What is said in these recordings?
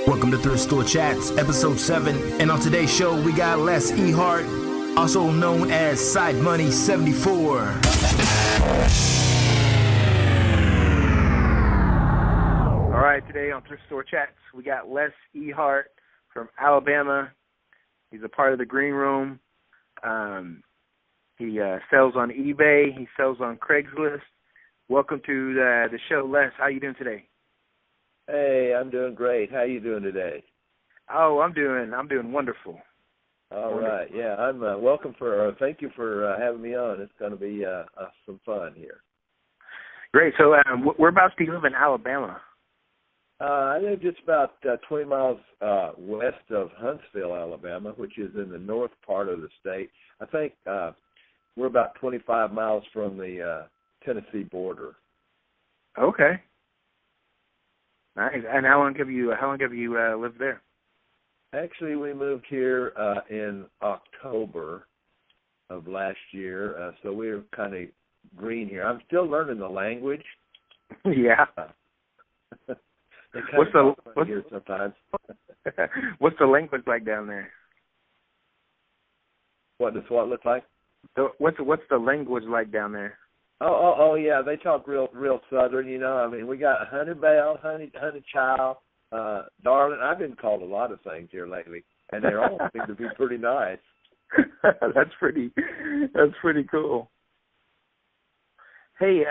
Welcome to Thrift Store Chats, episode 7. And on today's show, we got Les Ehart, also known as Side Money 74. All right, today on Thrift Store Chats, we got Les Ehart from Alabama. He's a part of the Green Room. He sells on eBay. He sells on Craigslist. Welcome to the show, Les. How you doing today? Hey, I'm doing great. How you doing today? Oh, I'm doing wonderful. All right. Yeah, I'm thank you for having me on. It's going to be some fun here. Great. So, whereabouts do you live in Alabama? I live just about 20 miles west of Huntsville, Alabama, which is in the north part of the state. I think we're about 25 miles from the Tennessee border. Okay. Nice. And how long have you lived there? Actually, we moved here in October of last year, so we're kind of green here. I'm still learning the language. Yeah. What's the sometimes? What's the language like down there? What does what look like? What's the language like down there? Oh, yeah. They talk real Southern, you know. I mean, we got honey bell, honey child, darling. I've been called a lot of things here lately, and they all seem to be pretty nice. That's pretty cool. Hey,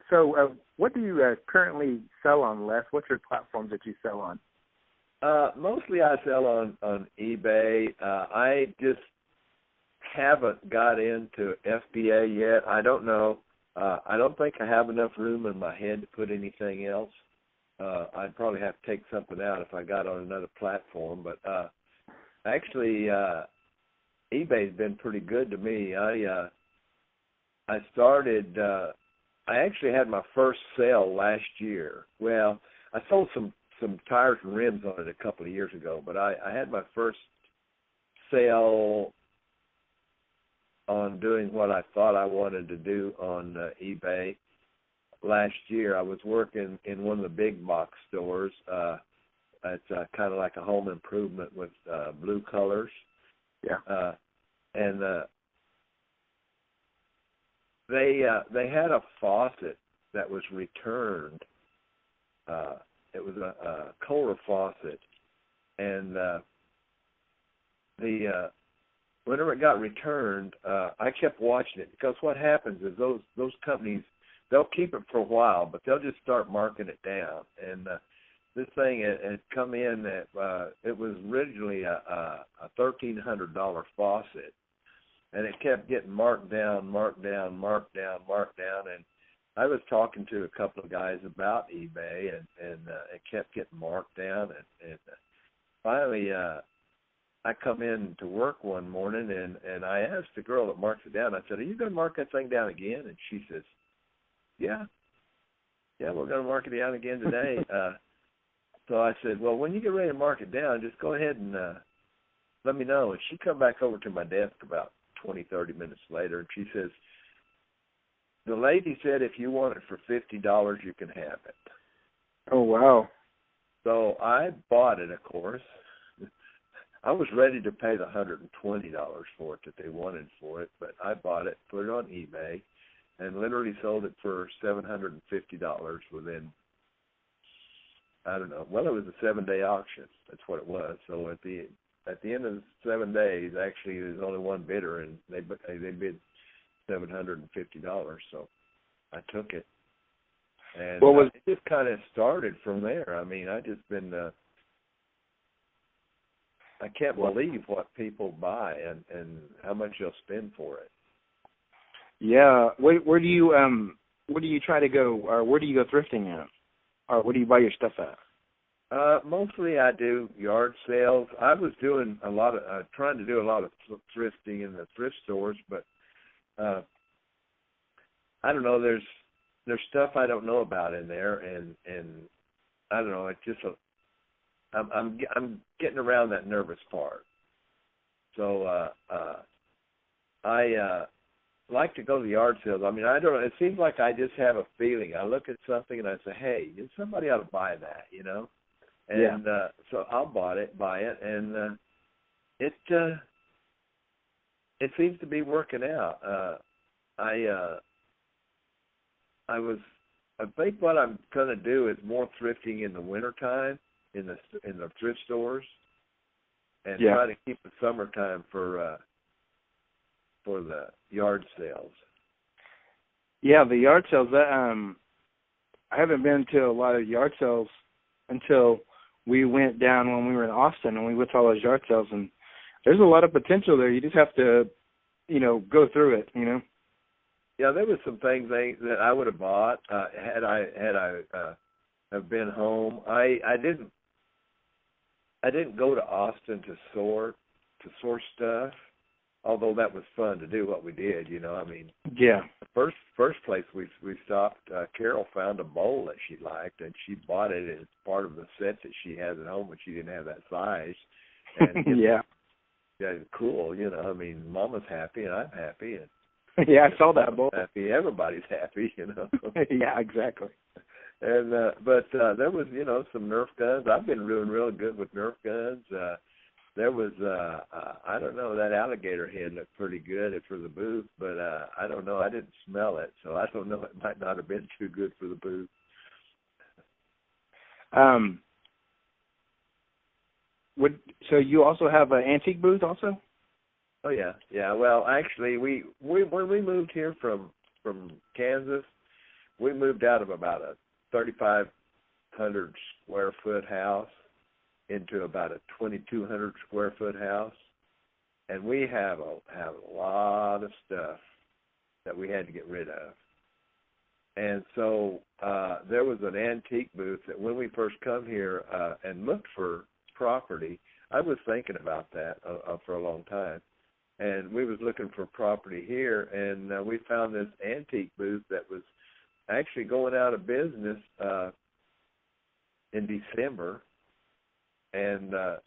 so what do you currently sell on, Les? What's your platforms that you sell on? Mostly I sell on eBay. I just haven't got into FBA yet. I don't know. I don't think I have enough room in my head to put anything else. I'd probably have to take something out if I got on another platform. But actually, eBay's been pretty good to me. I started. I actually had my first sale last year. Well, I sold some tires and rims on it a couple of years ago, but I had my first sale on doing what I thought I wanted to do on eBay last year. I was working in one of the big box stores. It's kind of like a home improvement with blue colors. Yeah. And they had a faucet that was returned. It was a Kohler faucet, and whenever it got returned, I kept watching it, because what happens is those companies, they'll keep it for a while, but they'll just start marking it down. And this thing had come in at it was originally a $1,300 faucet, and it kept getting marked down, and I was talking to a couple of guys about eBay, and it kept getting marked down, and finally I come in to work one morning, and I asked the girl that marks it down, I said, "Are you going to mark that thing down again?" And she says, Yeah, we're going to mark it down again today. So I said, "Well, when you get ready to mark it down, just go ahead and let me know." And she come back over to my desk about 20, 30 minutes later, and she says, "The lady said if you want it for $50, you can have it." Oh, wow. So I bought it, of course. I was ready to pay the $120 for it that they wanted for it, but I bought it, put it on eBay, and literally sold it for $750 within, I don't know. Well, it was a 7-day auction. That's what it was. So at the end of the 7 days, actually, there's only one bidder, and they bid $750. So I took it, and it just kind of started from there. I mean, I just been. I can't believe what people buy and how much they'll spend for it. Yeah. Where do you try to go, or where do you go thrifting at, or where do you buy your stuff at? Mostly I do yard sales. I was doing a lot of trying to do a lot of thrifting in the thrift stores, but I don't know. There's stuff I don't know about in there, and I don't know. It's just I'm getting around that nervous part. So I like to go to the yard sales. I mean, I don't know. It seems like I just have a feeling. I look at something and I say, hey, somebody ought to buy that, you know? And so I'll buy it, and it seems to be working out. I think what I'm going to do is more thrifting in the wintertime in the thrift stores, and try to keep the summertime for the yard sales. Yeah, the yard sales. I haven't been to a lot of yard sales until we went down when we were in Austin, and we went to all those yard sales, and there's a lot of potential there. You just have to, go through it, Yeah, there was some things that I would have bought had I have been home. I didn't go to Austin to source stuff, although that was fun to do what we did. I mean, yeah. The first place we stopped, Carol found a bowl that she liked, and she bought it as part of the set that she has at home, but she didn't have that size. And, yeah, cool. I mean, Mama's happy and I'm happy, and yeah, I saw that bowl. Happy, everybody's happy. Yeah, exactly. And but there was some Nerf guns. I've been doing real good with Nerf guns. There was I don't know, that alligator head looked pretty good for the booth, but I don't know. I didn't smell it, so I don't know. It might not have been too good for the booth. So you also have an antique booth also? Oh yeah. Well, actually, we when we moved here from Kansas, we moved out of about a 3,500 square foot house into about a 2,200 square foot house, and we have a lot of stuff that we had to get rid of. And so there was an antique booth that when we first come here and looked for property, I was thinking about that for a long time. And we was looking for property here, and we found this antique booth that was actually going out of business in December. And I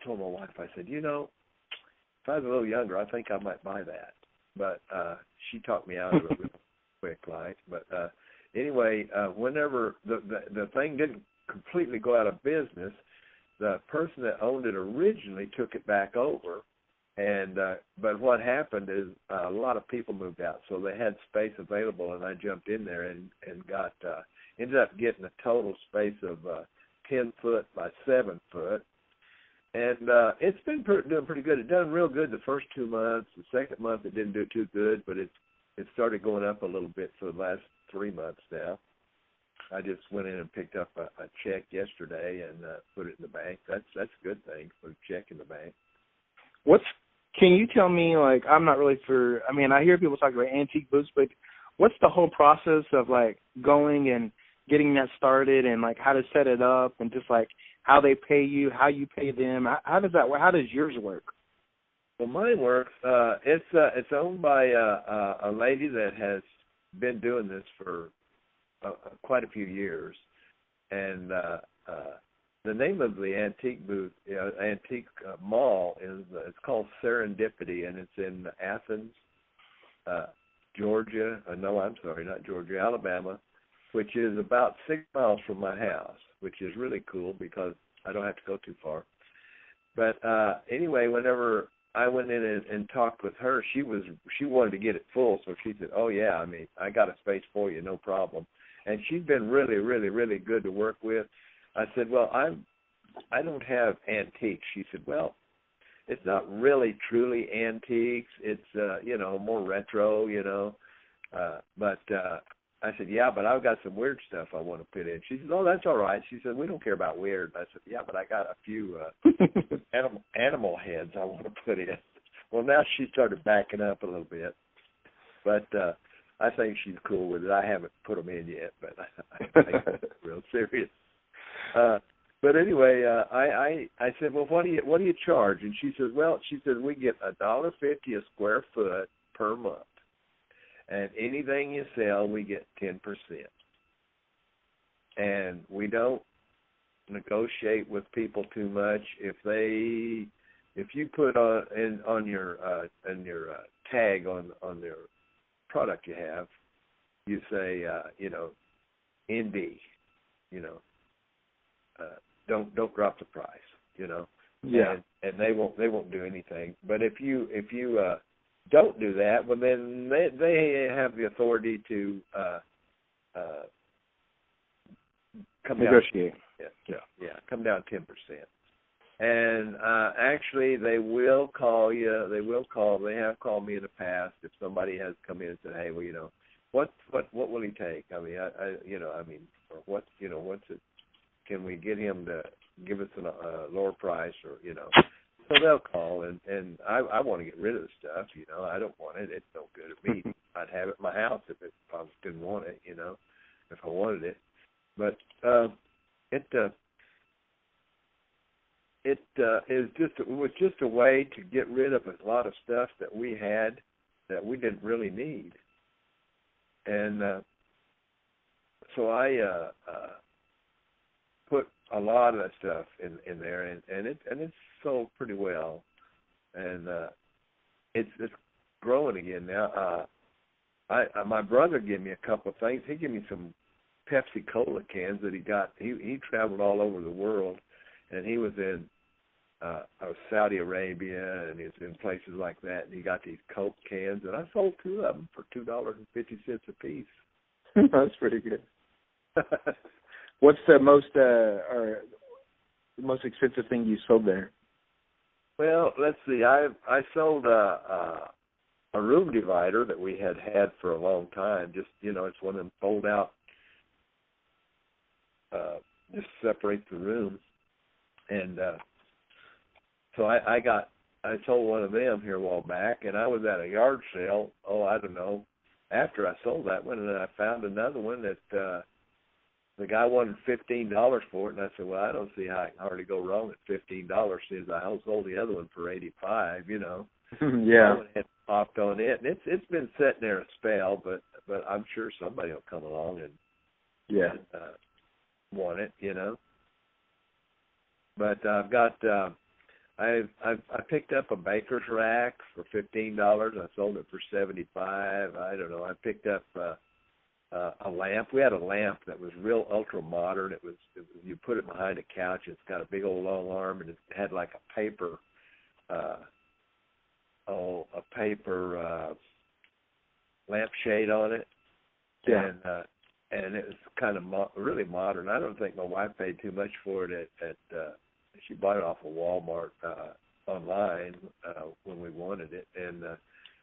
told my wife, I said, if I was a little younger, I think I might buy that. But she talked me out of it real quick, like. But anyway, whenever the thing didn't completely go out of business, the person that owned it originally took it back over, and but what happened is a lot of people moved out, so they had space available, and I jumped in there and got ended up getting a total space of 10 foot by 7 foot, and it's been doing pretty good. It done real good the first 2 months. The second month it didn't do too good, but it started going up a little bit for the last 3 months now. I just went in and picked up a check yesterday and put it in the bank. That's a good thing, put a check in the bank. Can you tell me, like, I'm not really sure. I mean, I hear people talk about antique booths, but what's the whole process of, like, going and getting that started and, like, how to set it up and just, like, how they pay you, how you pay them? How does that work? How does yours work? Well, mine works. It's owned by a lady that has been doing this for quite a few years, and the name of the antique booth, antique mall it's called Serendipity, and it's in Athens, Georgia. No, I'm sorry, not Georgia, Alabama, which is about 6 miles from my house, which is really cool because I don't have to go too far. But anyway, whenever I went in and talked with her, she wanted to get it full, so she said, "Oh yeah, I mean, I got a space for you, no problem." And she's been really, really, really good to work with. I said, "Well, I don't have antiques." She said, "Well, it's not really truly antiques. It's more retro, But I said, "Yeah, but I've got some weird stuff I want to put in." She said, "Oh, that's all right." She said, "We don't care about weird." I said, "Yeah, but I got a few animal heads I want to put in." Well, now she started backing up a little bit, but I think she's cool with it. I haven't put them in yet, but I think it's real serious. But anyway, I said, "Well, what do you charge?" And she says, "Well," she said, "we get $1.50 a square foot per month. And anything you sell, we get 10%. And we don't negotiate with people too much. If you put on your tag on their product you have, you say, ND, don't drop the price, Yeah. and they won't do anything. But if you don't do that, well, then they have the authority to come negotiate. down. Yeah, come down 10%. And actually, they will call you. They have called me in the past if somebody has come in and said, "Hey, well, what will he take? I mean, or what's it? Can we get him to give us a lower price, or So they'll call, and I want to get rid of the stuff. I don't want it. It's no good at me. I'd have it in my house if I didn't want it. If I wanted it, but it was just a way to get rid of a lot of stuff that we had that we didn't really need, and so I put a lot of that stuff in there, and it's sold pretty well, and it's growing again now. My brother gave me a couple of things. He gave me some Pepsi Cola cans that he got. He traveled all over the world, and he was in Saudi Arabia, and he was in places like that, and he got these Coke cans, and I sold 2 of them for $2.50 a piece. That's pretty good. What's the most expensive thing you sold there? Well, let's see. I sold a room divider that we had for a long time. Just it's one of them fold out, just separate the room, and so I sold one of them here a while back, and I was at a yard sale. I don't know. After I sold that one, and then I found another one that the guy wanted $15 for it, and I said, well, I don't see how I can hardly go wrong at $15 since I sold the other one for $85. Yeah. I had popped on it, and it's been sitting there a spell, but I'm sure somebody will come along and want it, But I've got I picked up a baker's rack for $15. I sold it for $75. I don't know. I picked up a lamp. We had a lamp that was real ultra modern. It was you put it behind a couch. It's got a big old long arm, and it had like a paper lampshade on it. Yeah. And it was kind of really modern. I don't think my wife paid too much for it at she bought it off of Walmart online when we wanted it, and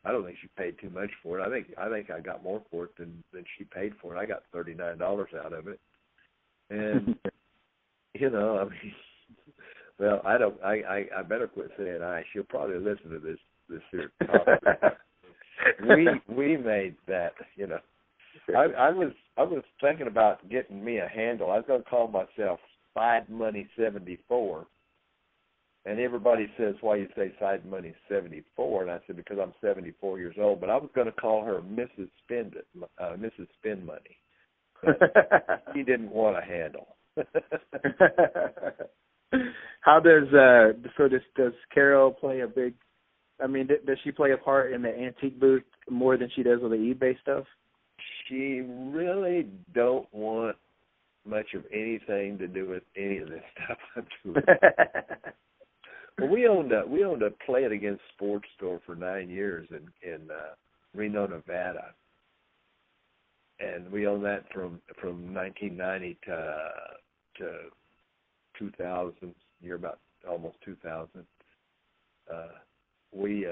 I don't think she paid too much for it. I think I got more for it than she paid for it. I got $39 out of it, and well, I better quit saying I. She'll probably listen to this here talk. we made that. I was thinking about getting me a handle. I was going to call myself Side Money 74. And everybody says, why you say Side Money 74? And I said, because I'm 74 years old. But I was going to call her Mrs. Spend Money. She didn't want a handle. How does does Carol play a big? I mean, does she play a part in the antique booth more than she does with the eBay stuff? She really don't want much of anything to do with any of this stuff I'm doing. Well, we owned a Play It Again sports store for 9 years in Reno, Nevada, and we owned that from 1990 to 2000. Year about almost 2000. We've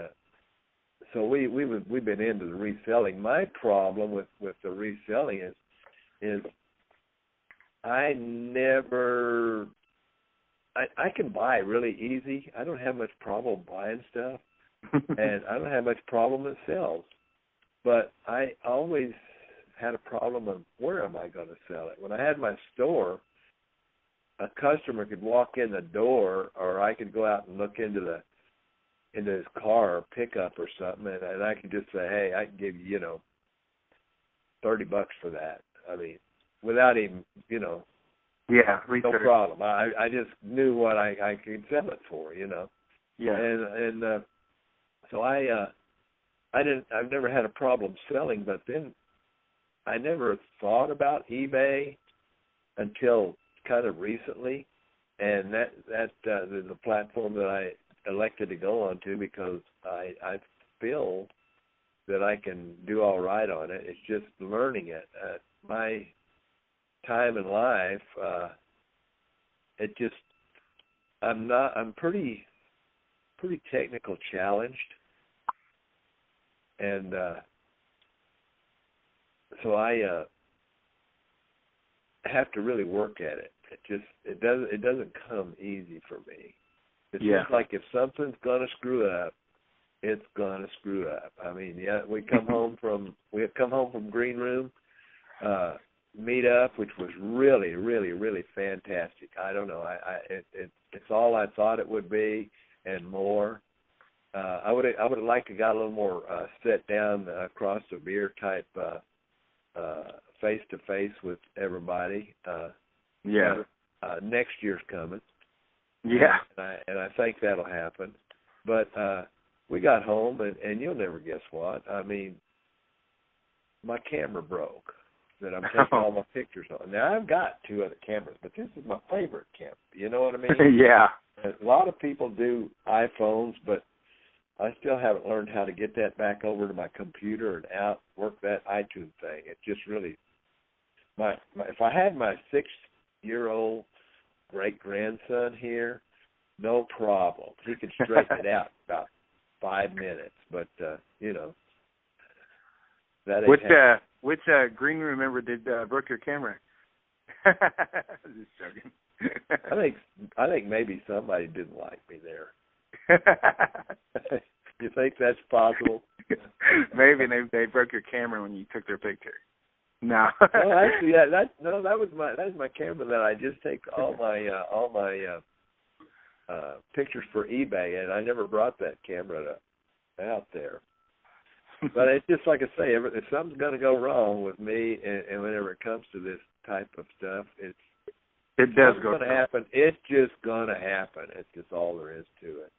been into the reselling. My problem with the reselling is I can buy really easy. I don't have much problem buying stuff, and I don't have much problem with sales. But I always had a problem of where am I going to sell it. When I had my store, a customer could walk in the door, or I could go out and look into his car or pickup or something, and I could just say, hey, I can give you, $30 for that. I mean, without even, yeah, research. No problem. I just knew what I could sell it for, Yeah. And so I've never had a problem selling, but then I never thought about eBay until kind of recently, and that is a platform that I elected to go onto because I feel that I can do all right on it. It's just learning it. My time in life, I'm pretty technical challenged, and so I have to really work at it. It doesn't come easy for me. It's just like if something's gonna screw up, it's gonna screw up. I mean, we come home from Green Room meet up, which was really, really, really fantastic. I don't know, it's all I thought it would be and more. I would have liked to got a little more sit down across the beer type face to face with everybody. Next year's coming. Yeah. And I think that'll happen. But we got home, and you'll never guess what. I mean, my camera broke that I'm taking all my pictures on. Now, I've got 2 other cameras, but this is my favorite camera. You know what I mean? Yeah. A lot of people do iPhones, but I still haven't learned how to get that back over to my computer and work that iTunes thing. It just really, if I had my 6-year-old great-grandson here, no problem. He could straighten it out in about 5 minutes. But, that ain't which Green Room member broke your camera? Just joking. I think maybe somebody didn't like me there. You think that's possible? Maybe they broke your camera when you took their picture. No. No, actually, that was my camera that I just take all my pictures for eBay, and I never brought that camera out there. But it's just like I say, if something's going to go wrong with me, and whenever it comes to this type of stuff, it does go to happen. It's just going to happen. It's just all there is to it.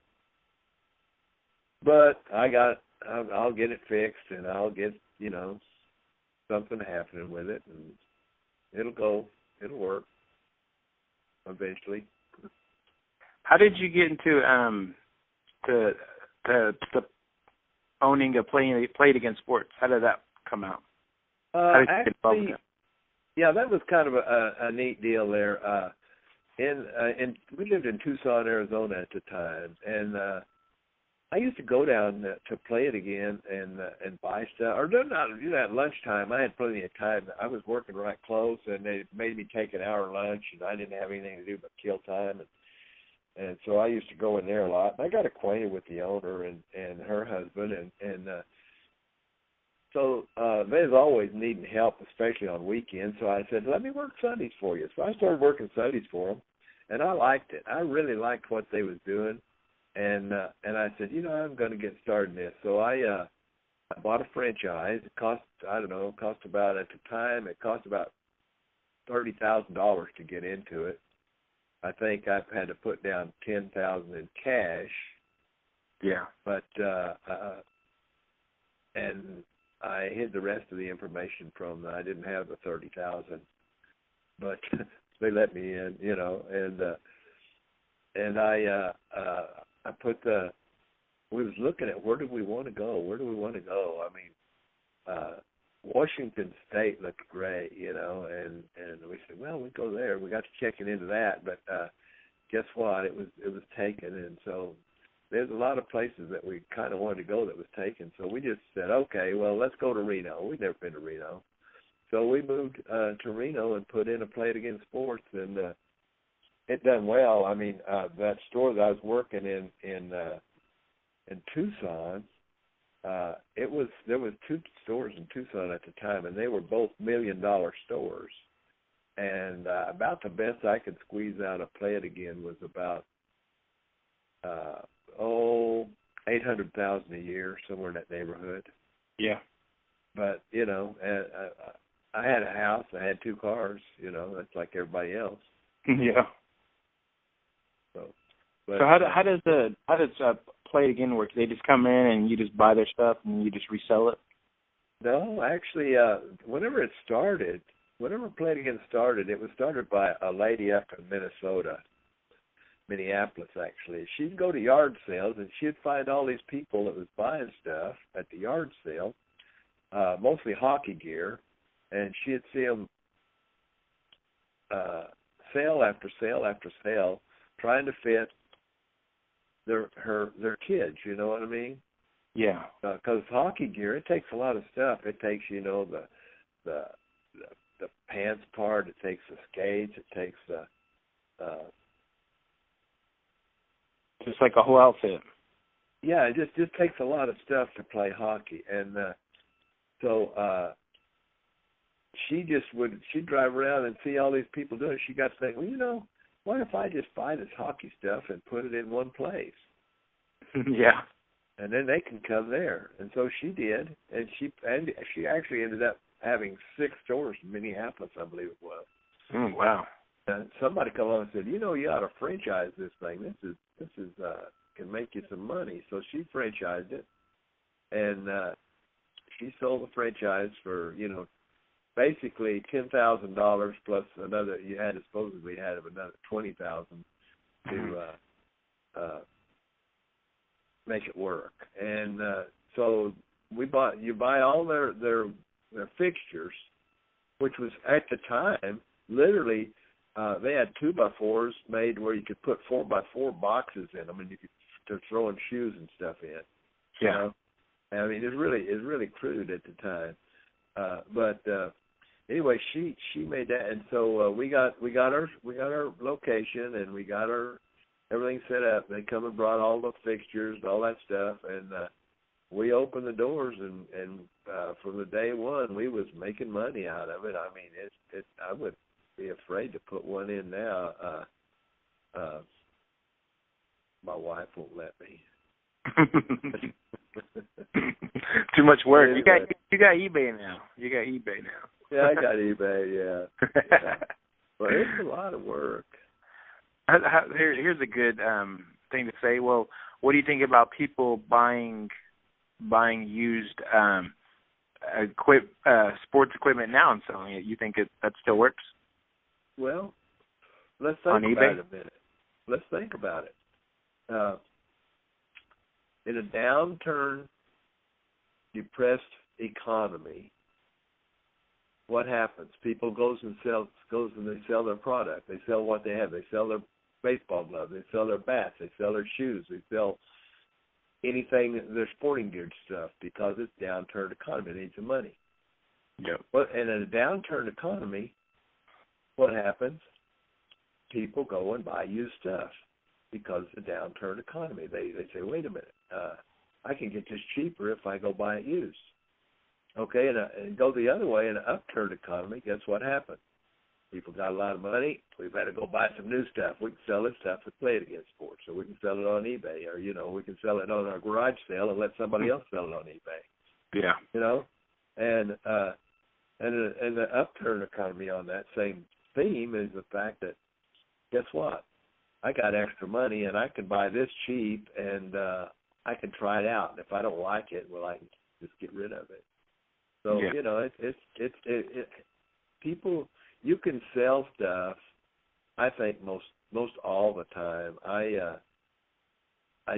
But I'll get it fixed, and I'll get something happening with it, and it'll work eventually. How did you get into to owning a Played Against Sports? How did that come out? Actually, yeah, that was kind of a neat deal there. And we lived in Tucson, Arizona at the time, and I used to go down to Play It Again and buy stuff. Or not at lunchtime. I had plenty of time. I was working right close, and they made me take an hour lunch, and I didn't have anything to do but kill time. And so I used to go in there a lot. And I got acquainted with the owner and her husband, and so they was always needing help, especially on weekends. So I said, let me work Sundays for you. So I started working Sundays for them, and I liked it. I really liked what they was doing, and I said, I'm going to get started in this. So I bought a franchise. It cost about, at the time, it cost about $30,000 to get into it. I think I've had to put down $10,000 in cash. Yeah. But and I hid the rest of the information from them. I didn't have the $30,000, but they let me in, and I put we was looking at where do we want to go? I mean, Washington State looked great, and we said, well, we go there. We got to checking into that, but guess what? It was taken, and so there's a lot of places that we kind of wanted to go that was taken. So we just said, okay, well, let's go to Reno. We've never been to Reno, so we moved to Reno and put in a Play It Against Sports, and it done well. I mean, that store that I was working in Tucson. There was 2 stores in Tucson at the time, and they were both $1 million stores. And about the best I could squeeze out of Play It Again was about $800,000 a year, somewhere in that neighborhood. Yeah. But I had a house, I had 2 cars. That's like everybody else. Yeah. So how does Play It Again work? They just come in and you just buy their stuff and you just resell it? No, actually, whenever Play It Again started, it was started by a lady up in Minneapolis, actually. She'd go to yard sales, and she'd find all these people that was buying stuff at the yard sale, mostly hockey gear, and she'd see them sale after sale after sale, trying to fit their kids. You know what I mean? Yeah. Because hockey gear, it takes a lot of stuff. It takes, the pants part. It takes the skates. It takes the just like a whole outfit. Yeah, it just takes a lot of stuff to play hockey, and so she'd drive around and see all these people doing it. She got to think, well, what if I just buy this hockey stuff and put it in one place? Yeah. And then they can come there. And so she did, and she actually ended up having 6 stores in Minneapolis, I believe it was. Wow. And somebody come along and said, you ought to franchise this thing. This is can make you some money. So she franchised it, and she sold the franchise for, basically $10,000 plus another. You had supposedly had another $20,000 to make it work. And so you buy all their fixtures, which was at the time literally they had 2x4s made where you could put 4x4 boxes in them, and you could throw in shoes and stuff in. Yeah. I mean, it's really crude at the time. But anyway, she made that, and so we got our location, and we got everything set up. They come and brought all the fixtures and all that stuff, and we opened the doors, and from the day one, we was making money out of it. I mean, I would be afraid to put one in now. My wife won't let me. Too much work. Anyway. You got eBay now. Yeah, I got eBay. Yeah. Well, it's a lot of work. Here's a good thing to say. Well, what do you think about people buying used sports equipment now and selling it? You think that still works? Well, let's think about it a minute. Let's think about it. In a downturn, depressed economy, what happens? People goes and they sell their product. They sell what they have. They sell their baseball gloves. They sell their bats. They sell their shoes. They sell anything, their sporting gear stuff, because it's a downturn economy. They need some money. Yep. And in a downturn economy, what happens? People go and buy used stuff because it's a downturn economy. They say, wait a minute, I can get this cheaper if I go buy it used. Okay, and go the other way in an upturn economy, guess what happens? People got a lot of money. We better go buy some new stuff. We can sell this stuff to Play It Again sports, or we can sell it on eBay, or we can sell it on our garage sale and let somebody else sell it on eBay. Yeah. And the upturn economy on that same theme is the fact that, guess what? I got extra money and I can buy this cheap, and I can try it out. And if I don't like it, well, I can just get rid of it. So it's people. You can sell stuff, I think, most all the time. I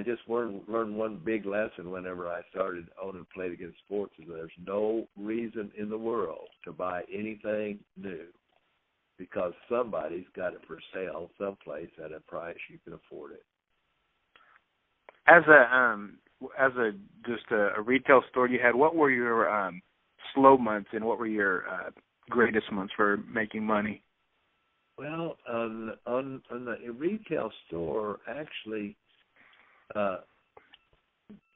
just learned one big lesson whenever I started owning Play It Again sports, is there's no reason in the world to buy anything new, because somebody's got it for sale someplace at a price you can afford it. As a retail store you had, what were your slow months and what were your greatest months for making money? Well, on the retail store, actually,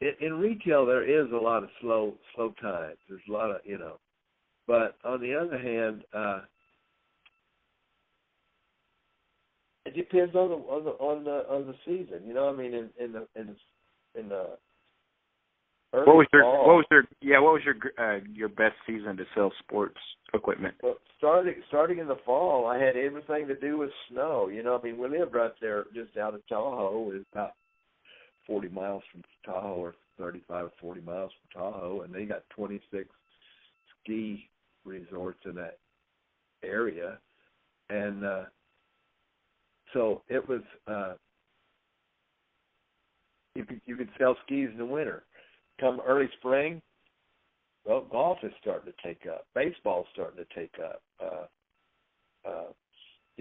in retail there is a lot of slow times. There's a lot of but on the other hand, it depends on the season. I mean, in the early fall, what was your best season to sell sports equipment? Well, starting in the fall, I had everything to do with snow. I mean, we lived right there just out of Tahoe. It was about 40 miles from Tahoe, or 35 or 40 miles from Tahoe, and they got 26 ski resorts in that area. And so it was, you could sell skis in the winter. Come early spring, well, golf is starting to take up. Baseball's starting to take up.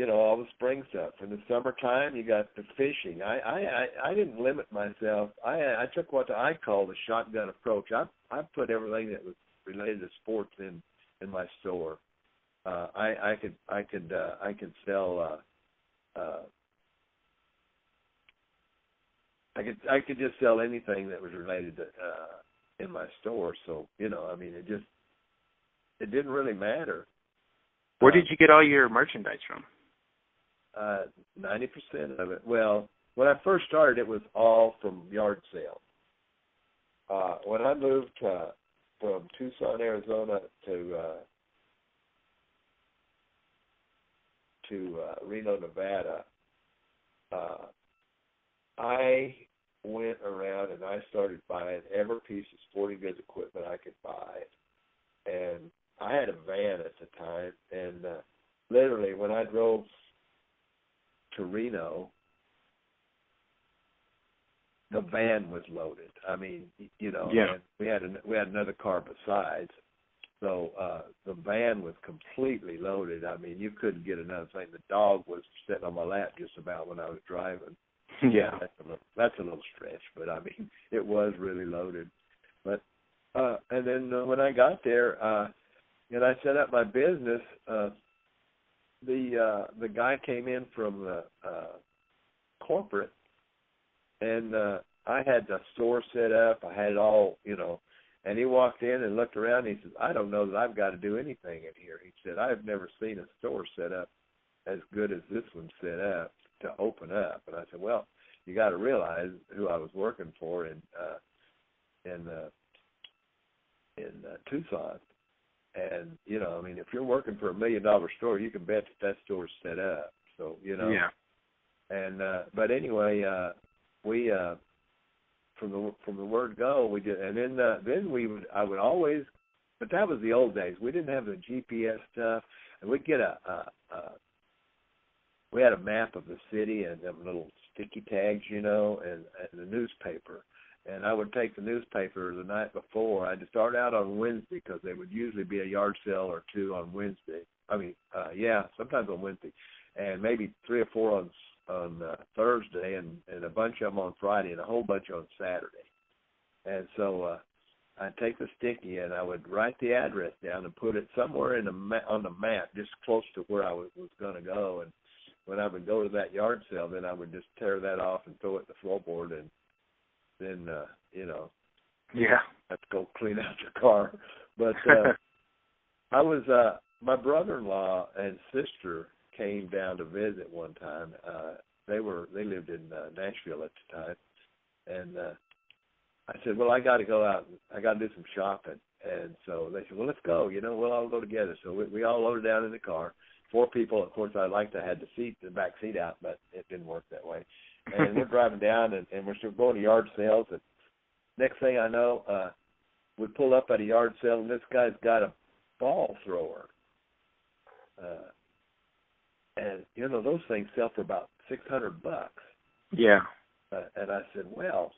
All the spring stuff. In the summertime, you got the fishing. I didn't limit myself. I took what I call the shotgun approach. I put everything that was related to sports in my store. I could sell. I could just sell anything that was related to in my store. So it didn't really matter. Where did you get all your merchandise from? 90% of it. Well, when I first started, it was all from yard sales. When I moved from Tucson, Arizona to Reno, Nevada, I went around and I started buying every piece of sporting goods equipment I could buy. And I had a van at the time, and literally when I drove to Reno, the van was loaded. I mean, and we had another car besides. So the van was completely loaded. I mean, you couldn't get another thing. The dog was sitting on my lap just about when I was driving. Yeah. That's a little stretch, but I mean, it was really loaded. But and then when I got there, and I set up my business, the guy came in from the corporate, and I had the store set up. I had it all, and he walked in and looked around, and he says, I don't know that I've got to do anything in here. He said, I've never seen a store set up as good as this one set up to open up. And I said, well, you got to realize who I was working for in Tucson. And, if you're working for $1 million store, you can bet that store's set up. So, Yeah. And, but anyway, we, from the word go, we did, and then I would always, but that was the old days. We didn't have the GPS stuff, and we'd get we had a map of the city and them little sticky tags, and the newspaper. And I would take the newspaper the night before. I'd start out on Wednesday because there would usually be a yard sale or two on Wednesday. Sometimes on Wednesday, and maybe 3 or 4 on Thursday, and a bunch of them on Friday, and a whole bunch on Saturday. And so I'd take the sticky and I would write the address down and put it somewhere on the map, just close to where I was going to go. And when I would go to that yard sale, then I would just tear that off and throw it in the floorboard, and then have to go clean out the car. But I was my brother-in-law and sister came down to visit one time. They lived in Nashville at the time, and I said, well, I got to go out. I got to do some shopping. And so they said, well, let's go. We'll all go together. So we all loaded down in the car. 4 people. Of course, I liked to have the back seat out, but it didn't work that way. And we're driving down, and we're still going to yard sales. And next thing I know, we pull up at a yard sale, and this guy's got a ball thrower. And, those things sell for about $600. Yeah. And I said, well,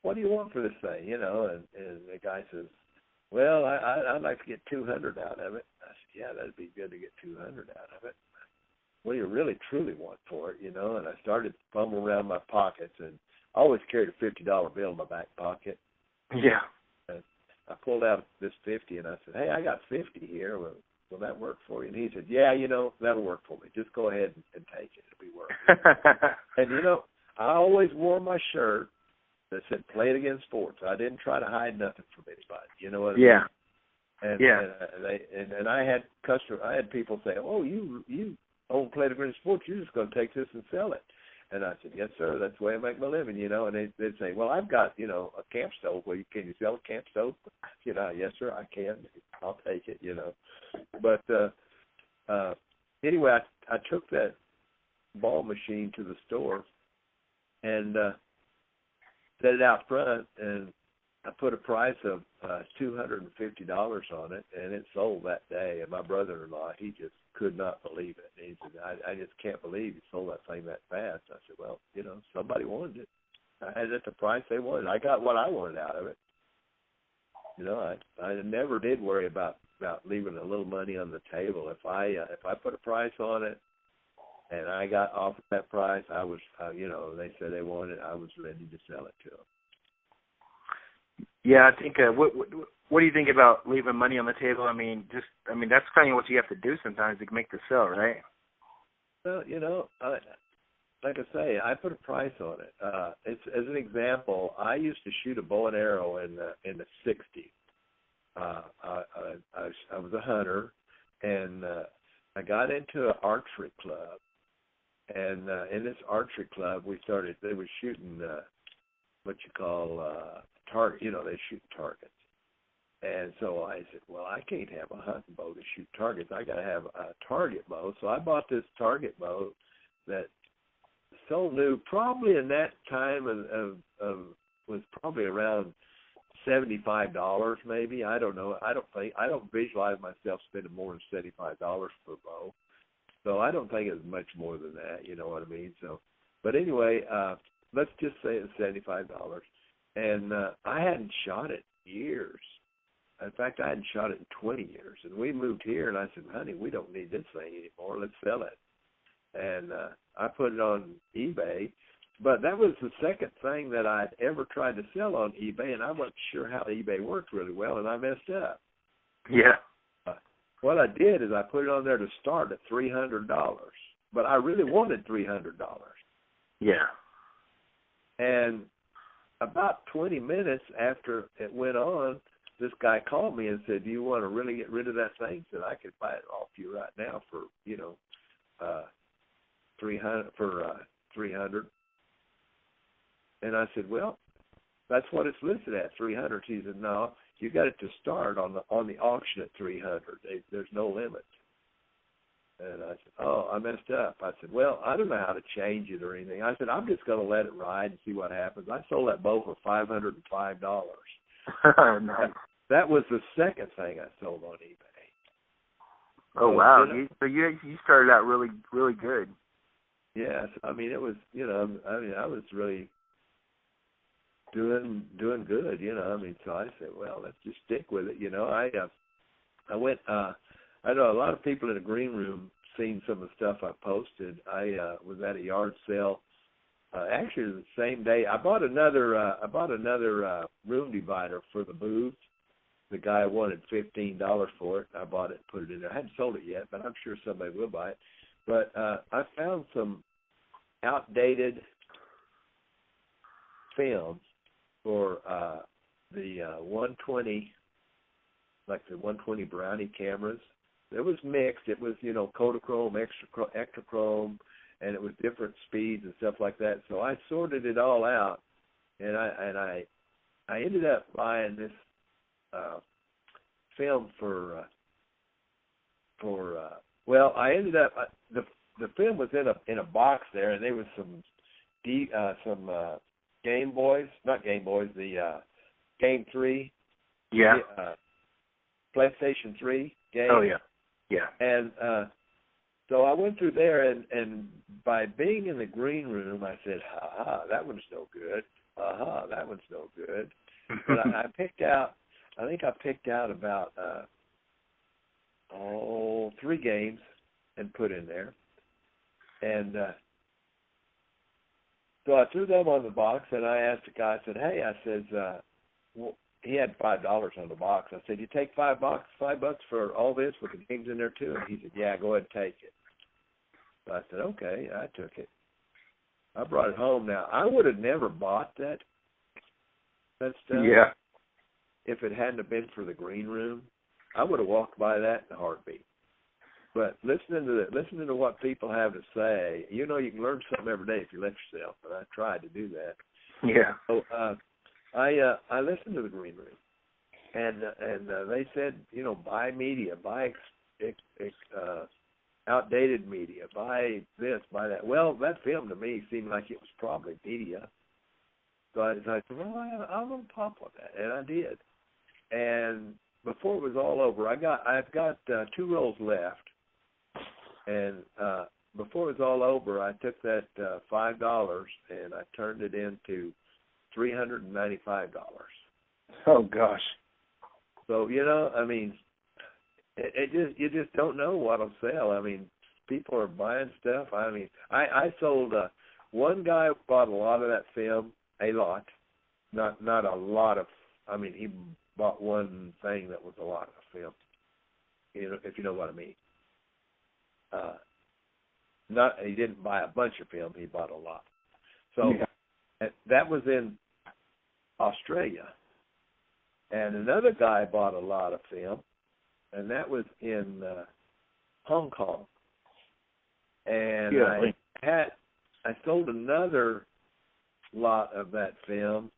what do you want for this thing? And the guy says, well, I'd like to get $200 out of it. I said, yeah, that'd be good to get $200 out of it. What do you really, truly want for it, And I started fumbling around my pockets, and I always carried a $50 bill in my back pocket. Yeah. And I pulled out this 50, and I said, hey, I got 50 here. Will that work for you? And he said, yeah, that'll work for me. Just go ahead and take it. It'll be worth it. And, I always wore my shirt that said "Play it against sports." I didn't try to hide nothing from anybody. You know what I mean? Yeah. And I had people say, "Oh, you own Play It Against Sports. You're just going to take this and sell it." And I said, "Yes, sir. That's the way I make my living." And they'd say, "Well, I've got a camp stove. Well, can you sell a camp stove?" Yes, sir, I can. I'll take it. But anyway, I took that ball machine to the store, and set it out front, and I put a price of $250 on it, and it sold that day. And my brother-in-law, he just could not believe it. He said, I just can't believe you sold that thing that fast. I said, well, somebody wanted it. I had it at the price they wanted. I got what I wanted out of it. I never did worry about leaving a little money on the table. If I put a price on it and I got offered that price, I was, they said they wanted it, I was ready to sell it to them. Yeah, I think. What do you think about leaving money on the table? I mean, that's kind of what you have to do sometimes to make the sale, right? Well, like I say, I put a price on it. It's as an example. I used to shoot a bow and arrow in the '60s. I was a hunter, and I got into an archery club. And in this archery club, they were shooting what you call target. They shoot targets. And so I said, well, I can't have a hunting bow to shoot targets. I got to have a target bow. So I bought this target bow that so new, probably in that time was probably around $75 maybe. I don't know. I don't visualize myself spending more than $75 for a bow. So I don't think it's much more than that, you know what I mean? So, but anyway, let's just say it's $75. And I hadn't shot it in years. In fact, I hadn't shot it in 20 years. And we moved here, and I said, honey, we don't need this thing anymore. Let's sell it. And I put it on eBay. But that was the second thing that I'd ever tried to sell on eBay, and I wasn't sure how eBay worked really well, and I messed up. Yeah. What I did is I put it on there to start at $300, but I really wanted $300. Yeah. And about 20 minutes after it went on, this guy called me and said, do you want to really get rid of that thing? He said, I could buy it off you right now for, $300. And I said, well, that's what it's listed at, $300. He said, no, you got it to start on the auction at $300. There's no limit. And I said, oh, I messed up. I said, well, I don't know how to change it or anything. I said, I'm just going to let it ride and see what happens. I sold that bow for $505. Nice. That was the second thing I sold on eBay. Oh, wow. So you started out really, really good. Yes. I mean, it was, I was really doing good, so I said, well, let's just stick with it. I went, I know a lot of people in the green room seen some of the stuff I posted. I was at a yard sale, actually the same day. I bought another room divider for the booth. The guy wanted $15 for it. I bought it and put it in there. I hadn't sold it yet, but I'm sure somebody will buy it. But I found some outdated films for the 120, like the 120 Brownie cameras. It was mixed. It was, Kodachrome, Extrachrome, and it was different speeds and stuff like that. So I sorted it all out, and I ended up buying this film for I ended up the film was in a box there, and there was some Game Boys, not Game Boys, the Game 3. Yeah. PlayStation 3 game. Oh, yeah. Yeah. And so I went through there, and by being in the green room, I said, that one's no good. That one's no good. But I picked out about 3 games and put in there. And so I threw them on the box, and I asked the guy, I said, hey, he had $5 on the box. I said, you take $5 for all this with the games in there too? And he said, yeah, go ahead and take it. So I said, okay. I took it. I brought it home. Now, I would have never bought that stuff. Yeah. If it hadn't have been for the green room. I would have walked by that in a heartbeat. But listening to what people have to say, you can learn something every day if you let yourself, and I tried to do that. Yeah. So I listened to the green room, and they said, buy media, buy outdated media, buy this, buy that. Well, that film to me seemed like it was probably media. So I said, well, I'm going to pop on that, and I did. And before it was all over, I've got 2 rolls left, and before it was all over, I took that $5 and I turned it into $395. Oh gosh. So I mean, you just don't know what'll sell. I mean, people are buying stuff. I mean, I sold. One guy bought a lot of that film, a lot, not a lot of. I mean, he bought one thing that was a lot of film. If you know what I mean. He didn't buy a bunch of film. He bought a lot. So that was in Australia, and another guy bought a lot of film, and that was in Hong Kong. And I sold another lot of that film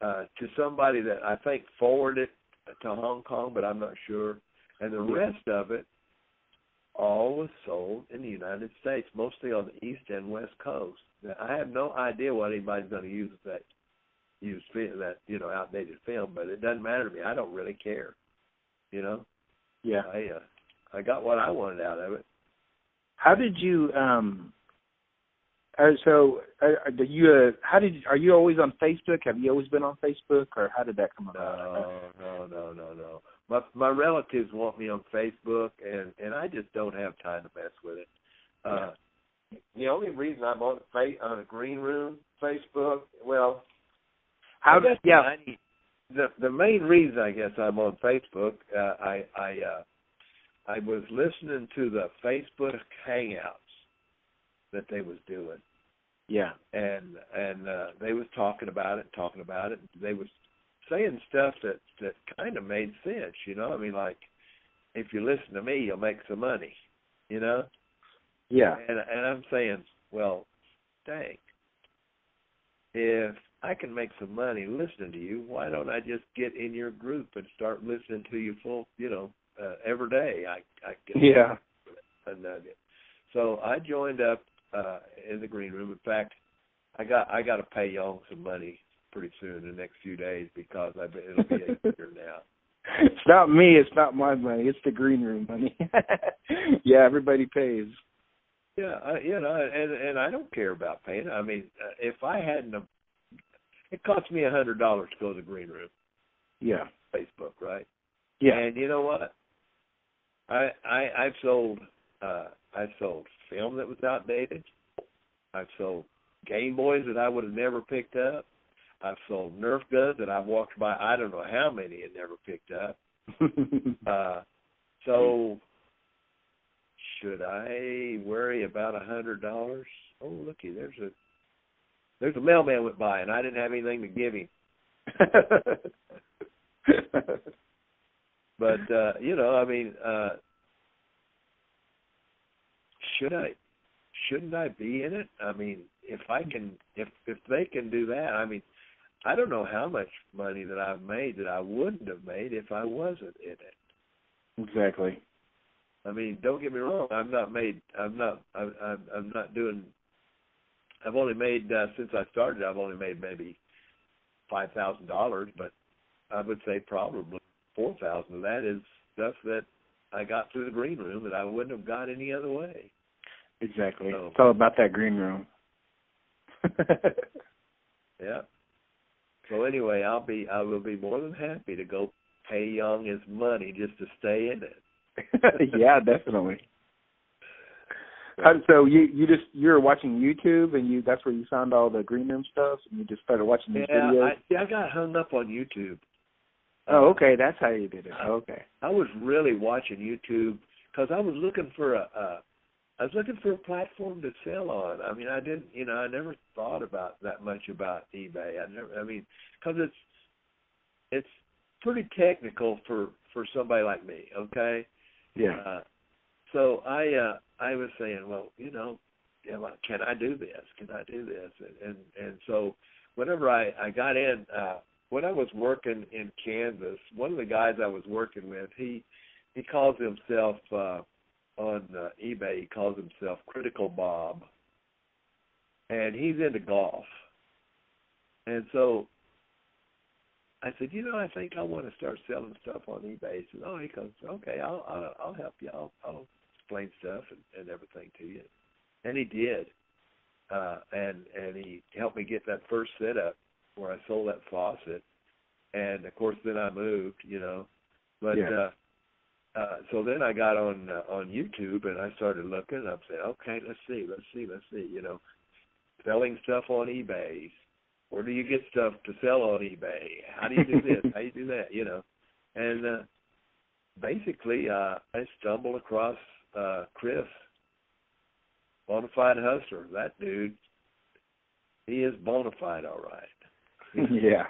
to somebody that I think forwarded it to Hong Kong, but I'm not sure. And the rest of it all was sold in the United States, mostly on the East and West Coast. Now, I have no idea what anybody's going to use that outdated film, but it doesn't matter to me. I don't really care. Yeah. I got what I wanted out of it. How did you? Are you always on Facebook? Have you always been on Facebook, or how did that come about? No. My relatives want me on Facebook, and I just don't have time to mess with it. The only reason I'm on a Green Room Facebook, well, the main reason I guess I'm on Facebook, I was listening to the Facebook Hangouts that they was doing. Yeah. And they was talking about it. They was saying stuff that kind of made sense, I mean, like, if you listen to me, you'll make some money, Yeah. And I'm saying, well, dang, if I can make some money listening to you, why don't I just get in your group and start listening to you full, every day? I get a nugget. So I joined up in the Green Room. In fact, I got to pay y'all some money pretty soon in the next few days because it'll be a year now. It's not me. It's not my money. It's the Green Room money. Yeah, everybody pays. Yeah, and I don't care about paying. I mean, if I hadn't, it cost me $100 to go to the Green Room. Yeah. Facebook, right? Yeah. And you know what? I've sold film that was outdated. I've sold Game Boys that I would have never picked up. I've sold Nerf guns that I've walked by I don't know how many and never picked up. So should I worry about $100? Oh, looky, there's a mailman went by and I didn't have anything to give him. But I mean, shouldn't I be in it? I mean, if they can do that, I mean, I don't know how much money that I've made that I wouldn't have made if I wasn't in it. Exactly. I mean, don't get me wrong. I've only made since I started. I've only made maybe $5,000, but I would say probably $4,000 of that is stuff that I got through the Green Room that I wouldn't have got any other way. Exactly. So, it's all about that Green Room. Yeah. So anyway, I will be more than happy to go pay Young his money just to stay in it. Yeah, definitely. So you're watching YouTube and that's where you found all the Green Room stuff and you just started watching these videos? I got hung up on YouTube. Oh, okay, that's how you did it. Okay. I was really watching YouTube because I was looking for a platform to sell on. I mean, I never thought about that much about eBay. Because it's pretty technical for somebody like me. Okay. Yeah. So I was saying, well, can I do this? Can I do this? And so whenever I got in, when I was working in Kansas, one of the guys I was working with, he calls himself on eBay, he calls himself Critical Bob, and he's into golf. And so I said, I think I want to start selling stuff on eBay. He said, he goes, okay, I'll help you. I'll explain stuff and everything to you. And he did. And he helped me get that first setup where I sold that faucet. And, of course, then I moved, But so then I got on YouTube, and I started looking, and I said, okay, let's see, selling stuff on eBay. Where do you get stuff to sell on eBay? How do you do this? How do you do that? And basically, I stumbled across Chris, Bonafide Hustler. That dude, he is bonafide, all right. Yeah.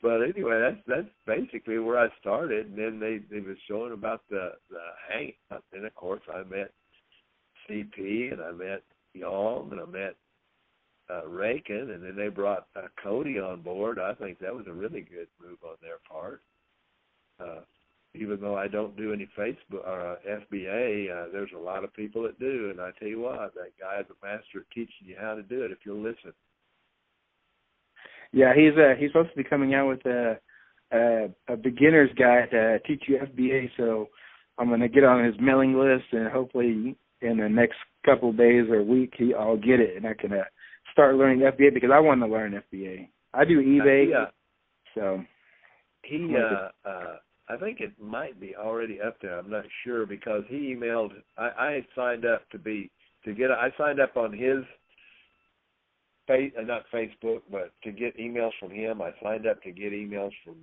But anyway, that's basically where I started. And then they was showing about the hangout. And, of course, I met CP, and I met Young, and I met Rakin, and then they brought Cody on board. I think that was a really good move on their part. Even though I don't do any Facebook or FBA, there's a lot of people that do. And I tell you what, that guy is a master at teaching you how to do it if you'll listen. Yeah, he's supposed to be coming out with a beginner's guide to teach you FBA. So I'm going to get on his mailing list, and hopefully in the next couple of days or week, I'll get it, and I can start learning FBA because I want to learn FBA. I do eBay, so I think it might be already up there. I'm not sure because he emailed. I signed up I signed up on his. Not Facebook, but to get emails from him. I signed up to get emails from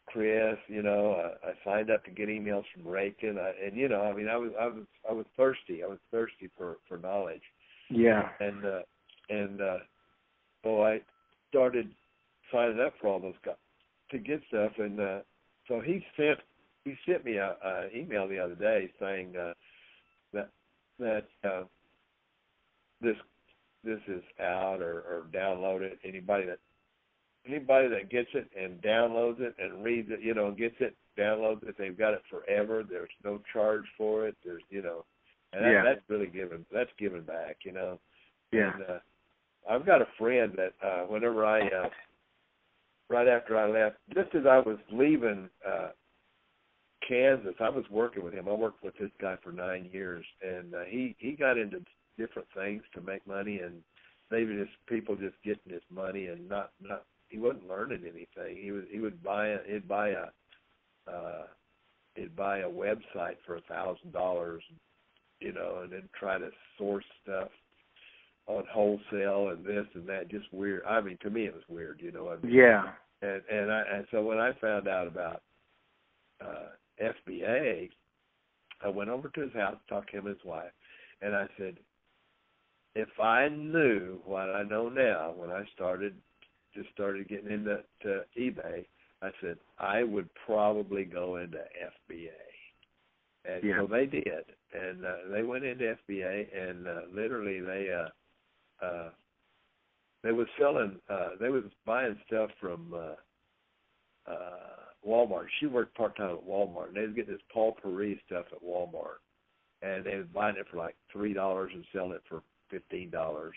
Chris. I signed up to get emails from Rakin. I was thirsty. I was thirsty for knowledge. Yeah. And so I started signing up for all those guys to get stuff. And so he sent me an email the other day saying that this is out or download it. Anybody that gets it and downloads it and reads it, and gets it, downloads it, they've got it forever. There's no charge for it. There's, and that's really giving back, Yeah. And I've got a friend that whenever right after I left, just as I was leaving Kansas, I was working with him. I worked with this guy for 9 years, and he got into different things to make money, and maybe just people just getting his money and not he wasn't learning anything. He'd buy a website for $1,000, and then try to source stuff on wholesale and this and that. Just weird. I mean, to me it was weird. Yeah. And so when I found out about FBA, I went over to his house, talked to him and his wife, and I said, if I knew what I know now when I started getting into eBay, I said, I would probably go into FBA. And so they did. And they went into FBA, and literally they was selling, they was buying stuff from Walmart. She worked part-time at Walmart, and they was getting this Paul Paris stuff at Walmart. And they was buying it for like $3 and selling it for $15.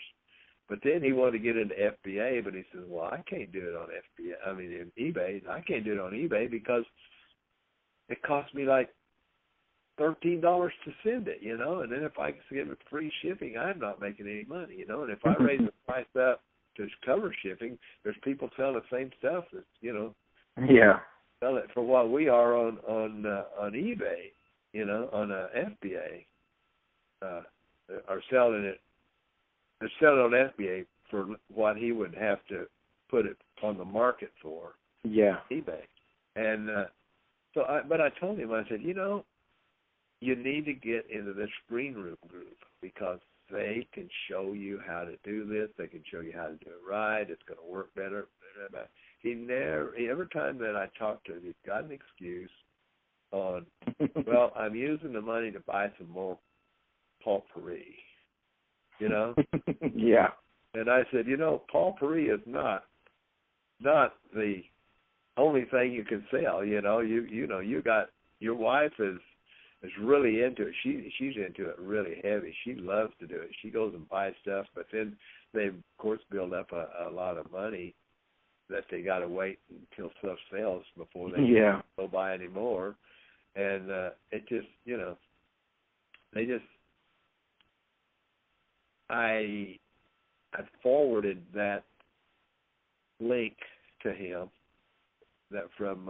But then he wanted to get into FBA, but he says, well, I can't do it on FBA. I mean, in eBay, I can't do it on eBay because it costs me like $13 to send it, and then if I give it free shipping, I'm not making any money, and if I raise the price up to cover shipping, there's people selling the same stuff that, sell it for what we are on eBay, on FBA, are selling it. They're selling on FBA for what he would have to put it on the market for. eBay. And but I told him, I said, you need to get into this green room group because they can show you how to do this. They can show you how to do it right. It's going to work better. Every time that I talk to him, he's got an excuse on, well, I'm using the money to buy some more Paul Paris. Yeah. And I said, Paul Paris is not the only thing you can sell. You got your wife is really into it. She's into it really heavy. She loves to do it. She goes and buys stuff, but then they've of course built up a lot of money that they got to wait until stuff sells before they go buy any more, and it just they just I forwarded that link to him that from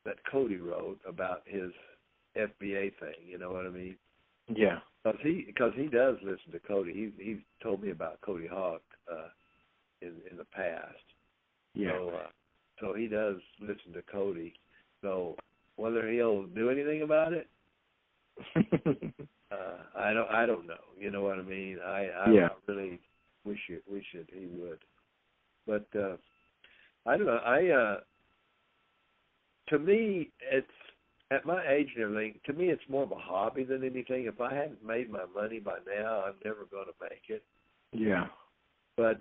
that Cody wrote about his FBA thing. You know what I mean? Yeah. Because he does listen to Cody. He's told me about Cody Hawk in the past. Yeah. So he does listen to Cody. So whether he'll do anything about it, I don't know. You know what I mean? I really wish he would. But I don't know. To me, it's at my age and everything. To me, it's more of a hobby than anything. If I hadn't made my money by now, I'm never going to make it. Yeah. But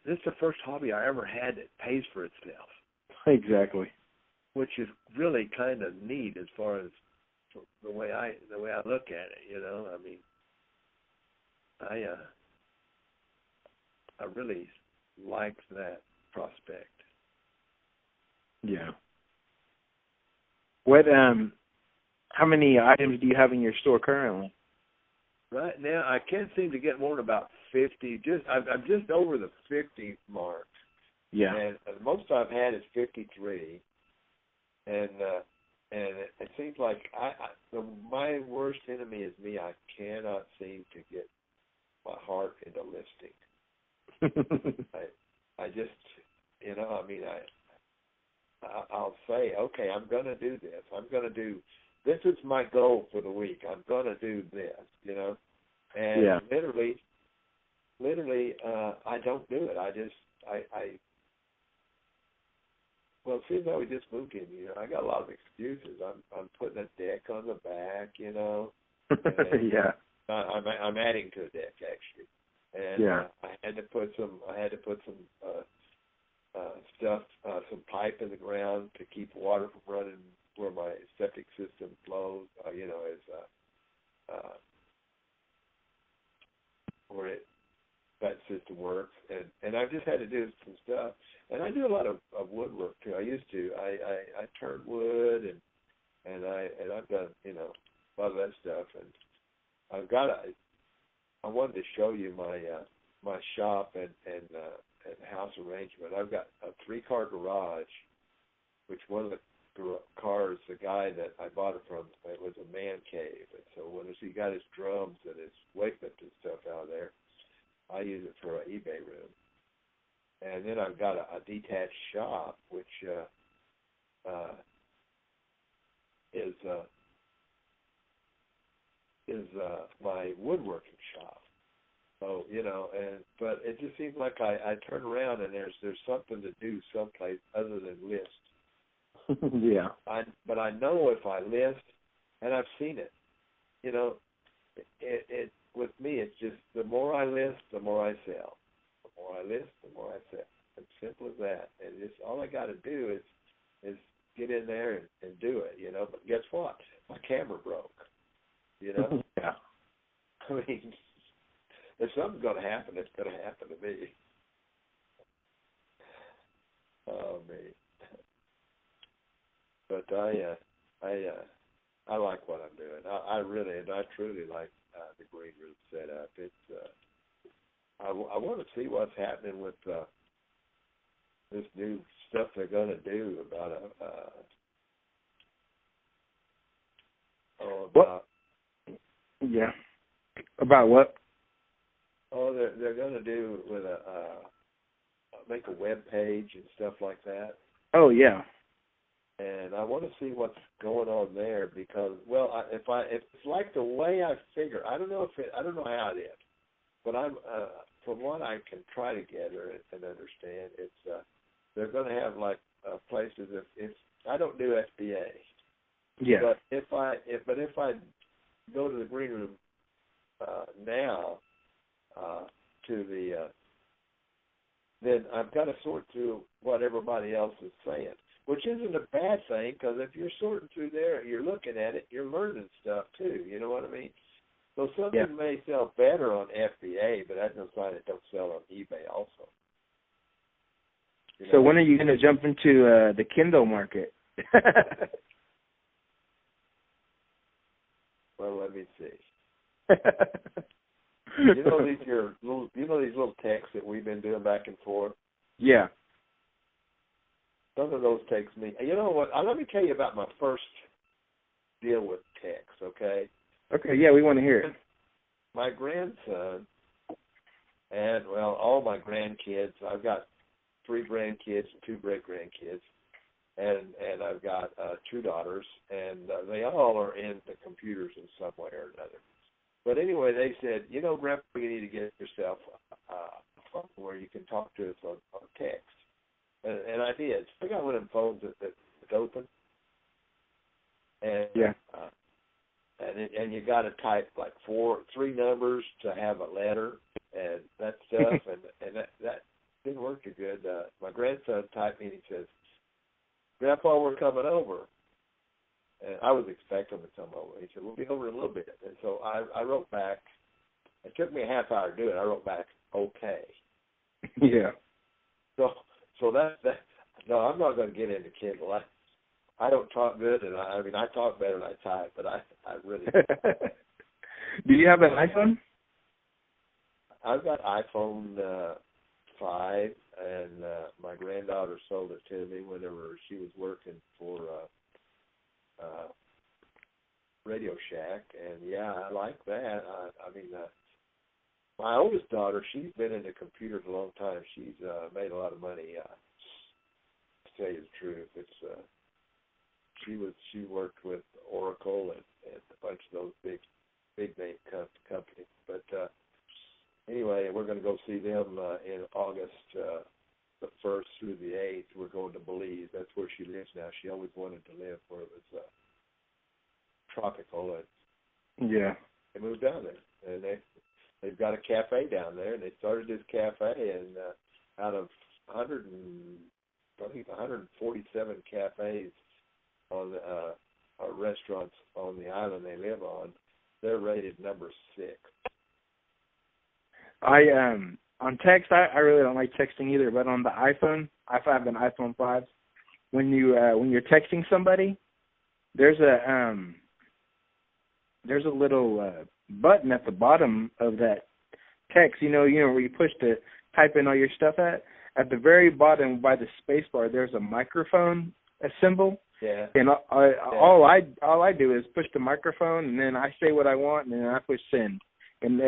this is the first hobby I ever had that pays for itself. Exactly. Which is really kind of neat as far as the way I look at it. You know, I mean, I really like that prospect. Yeah. What how many items do you have in your store currently? Right now, I can't seem to get more than about 50. I'm just over the 50 mark. Yeah. And the most I've had is 53. And it seems like my worst enemy is me. I cannot seem to get my heart into listing. I just, I mean, I'll say, okay, I'm going to do this. This is my goal for the week. I'm going to do this, And literally, I don't do it. Well, it seems like we just moved in, I got a lot of excuses. I'm putting a deck on the back, Yeah. I'm adding to a deck actually. And I had to put some stuff, some pipe in the ground to keep water from running where my septic system flows, where that system works. And I've just had to do some stuff. And I do a lot of woodwork too. I used to. I turn wood and I've done, a lot of that stuff. And I wanted to show you my shop and house arrangement. I've got a 3-car garage, which one of the cars, the guy that I bought it from, it was a man cave. And so when he got his drums and his weightlifting stuff out of there, I use it for an eBay room. And then I've got a detached shop, which is my woodworking shop. So, but it just seems like I turn around and there's something to do someplace other than list. Yeah. But I know if I list, and I've seen it, it with me, it's just the more I list, the more I sell. The more I list, the more I sell. It's simple as that. And it's all I got to do is get in there and do it, But guess what? My camera broke, Yeah. I mean, if something's going to happen, it's going to happen to me. Oh, man. But I like what I'm doing. I really and I truly like the green room setup. It's I want to see what's happening with this new stuff they're going to do about Yeah. About what? Oh, they're going to do with make a web page and stuff like that. Oh yeah. And I want to see what's going on there because, well, if it's like the way I figure, I don't know how it is, but I'm from what I can try to gather and understand, it's they're going to have like places if I don't do FBA, yeah, but if I go to the green room now to the then I've got to sort through what everybody else is saying. Which isn't a bad thing, because if you're sorting through there, you're looking at it, you're learning stuff too. You know what I mean? So something may sell better on FBA, but that's no sign it don't sell on eBay also. You know? So when are you going to jump into the Kindle market? Well, let me see. You know these little texts that we've been doing back and forth? Yeah. Some of those takes me. You know what? Let me tell you about my first deal with text, okay? Okay, yeah, we want to hear it. My grandson and, well, all my grandkids. I've got 3 grandkids and 2 great-grandkids. And I've got 2 daughters, and they all are into computers in some way or another. But anyway, they said, you know, Grandpa, you need to get yourself a phone where you can talk to us on text. And I did. So I got one of them phones that's open. And and you got to type like 3 numbers to have a letter and that stuff. and that didn't work too good. My grandson typed me and he says, Grandpa, we're coming over. And I was expecting him to come over. He said, we'll be over in a little bit. And so I wrote back. It took me a half hour to do it. I wrote back, okay. Yeah. So that no, I'm not going to get into Kindle. I don't talk good, and I mean I talk better than I type, but I really Do you have an iPhone? I've got iPhone 5, and my granddaughter sold it to me whenever she was working for Radio Shack, and yeah, I like that. I mean, my oldest daughter, she's been into computers a long time. She's made a lot of money. To tell you the truth, it's she worked with Oracle and a bunch of those big name companies. But anyway, we're going to go see them in August, the 1st through the 8th. We're going to Belize. That's where she lives now. She always wanted to live where it was tropical, and they moved down there, and they've got a cafe down there, and they started this cafe, and out of 147 cafes on restaurants on the island they live on, they're rated number 6. On text, I really don't like texting either, but on the iPhone, I have an iPhone 5. When you're texting somebody, there's a little button at the bottom of that text, you know where you push to type in all your stuff at. At the very bottom by the space bar, there's a microphone symbol. Yeah. And all I do is push the microphone, and then I say what I want, and then I push send. And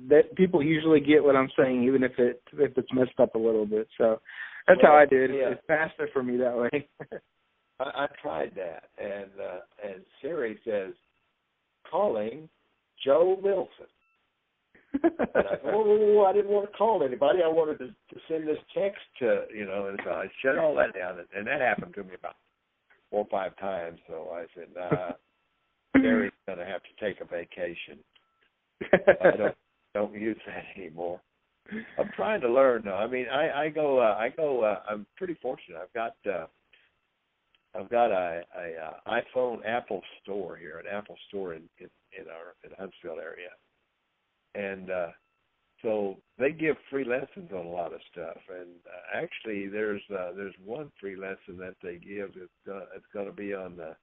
that people usually get what I'm saying, even if it's messed up a little bit. So that's how I do it. Yeah. It's faster for me that way. I tried that, and Siri says, calling Joe Wilson. And I thought, I didn't want to call anybody. I wanted to send this text to, and so I shut all that down. And that happened to me about 4 or 5 times. So I said, Siri's going to have to take a vacation. I don't use that anymore. I'm trying to learn, though. I mean, I go. I'm pretty fortunate. I've got a iPhone Apple store here, an Apple store in Huntsville area, and so they give free lessons on a lot of stuff. And actually, there's one free lesson that they give. It's going to be on the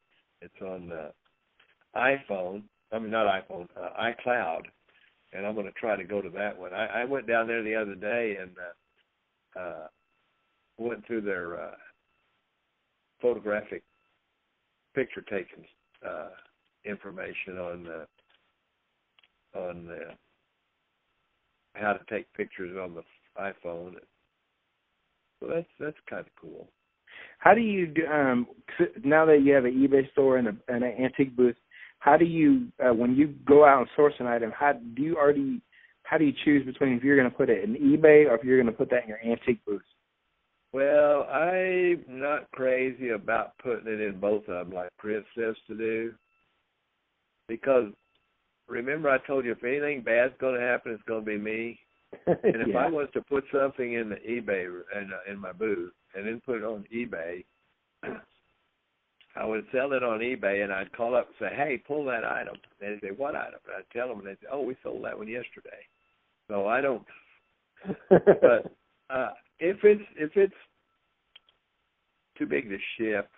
iPhone. I mean, not iPhone, iCloud, and I'm going to try to go to that one. I went down there the other day and went through their photographic picture taking information on how to take pictures on the iPhone. So that's kind of cool. How do you do now that you have an eBay store and an antique booth? How do you when you go out and source an item? How do you choose between if you're going to put it in eBay or if you're going to put that in your antique booth? Well, I'm not crazy about putting it in both of them like Chris says to do, because remember I told you if anything bad's going to happen, it's going to be me. And if I was to put something in the eBay in my booth and then put it on eBay, I would sell it on eBay, and I'd call up and say, "Hey, pull that item." And they'd say, "What item?" And I'd tell them, and they'd say, "Oh, we sold that one yesterday." So I don't. But if it's too big to ship,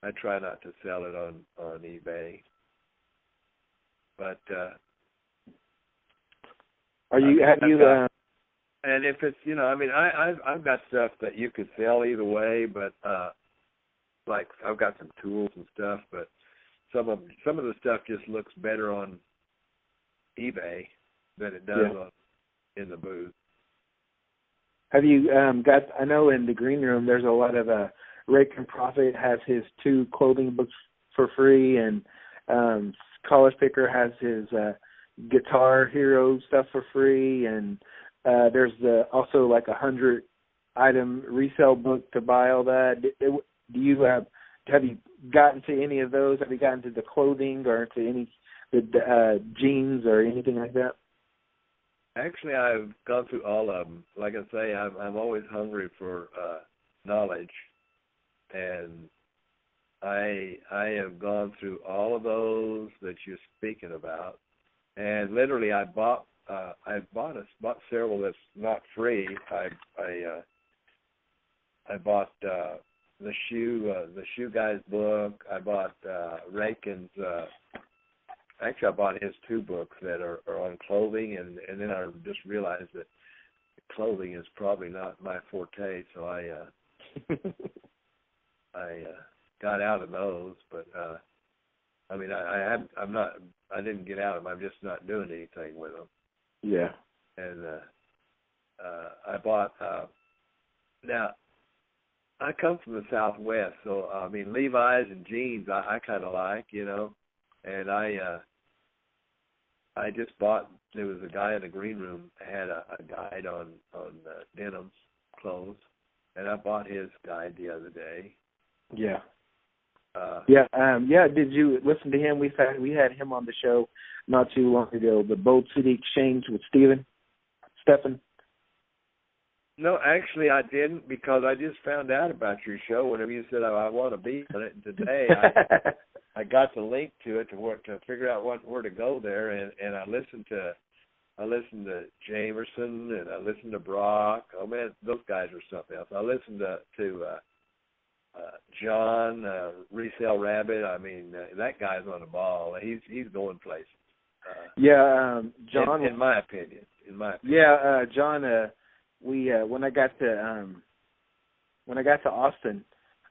I try not to sell it on eBay. But and if it's, I mean, I've got stuff that you could sell either way, but like I've got some tools and stuff, but some of the stuff just looks better on eBay than it does in the booth. Have you I know in the green room there's a lot of Rick and Prophet has his 2 clothing books for free, and College Picker has his Guitar Hero stuff for free, and there's also like 100 item resale book to buy all that. Do you have you gotten to any of those? Have you gotten to the clothing or to any the jeans or anything like that? Actually, I've gone through all of them. Like I say, I'm always hungry for knowledge, and I have gone through all of those that you're speaking about. And literally, I bought several that's not free. I bought the shoe guy's book. I bought Rankin's. Actually, I bought his 2 books that are on clothing, and then I just realized that clothing is probably not my forte, so I got out of those. But I mean, I didn't get out of them. I'm just not doing anything with them. Yeah. And I bought. Now, I come from the Southwest, so I mean, Levi's and jeans I kind of like, and I just bought. There was a guy in the green room had a guide on denim clothes, and I bought his guide the other day. Yeah. Did you listen to him? We had him on the show not too long ago. The Bold City Exchange with Stephen. No, actually, I didn't, because I just found out about your show whenever you said I want to be on it. And today I got the link to it to figure out where to go there, and I listened to Jamerson, and I listened to Brock. Oh man, those guys are something else. I listened to John Resale Rabbit. I mean, that guy's on the ball. He's going places. John. In my opinion. John. When I got to Austin,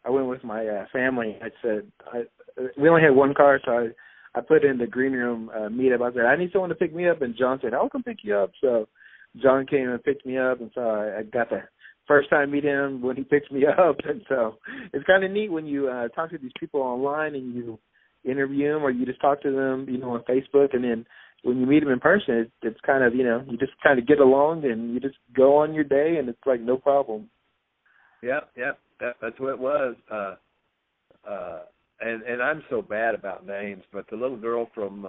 I went with my family. I said we only had one car, so I put in the green room meetup. I said I need someone to pick me up, and John said I'll come pick you up. So John came and picked me up, and so I got the first time meet him when he picked me up. And so it's kind of neat when you talk to these people online and you interview them, or you just talk to them, on Facebook, and then when you meet them in person, it's kind of, you just kind of get along and you just go on your day, and it's like no problem. Yep, that's what it was. And I'm so bad about names, but the little girl from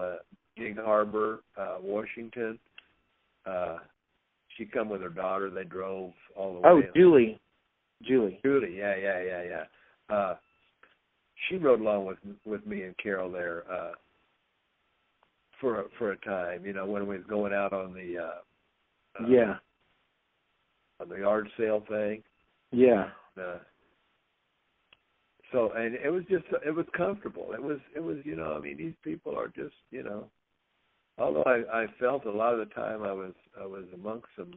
Gig Harbor, Washington, she come with her daughter. They drove all the way. Oh, Julie, yeah. She rode along with me and Carol there. For a time, when we was going out on the on the yard sale thing. Yeah. So, and it was comfortable. It was these people are just, although I felt a lot of the time I was amongst some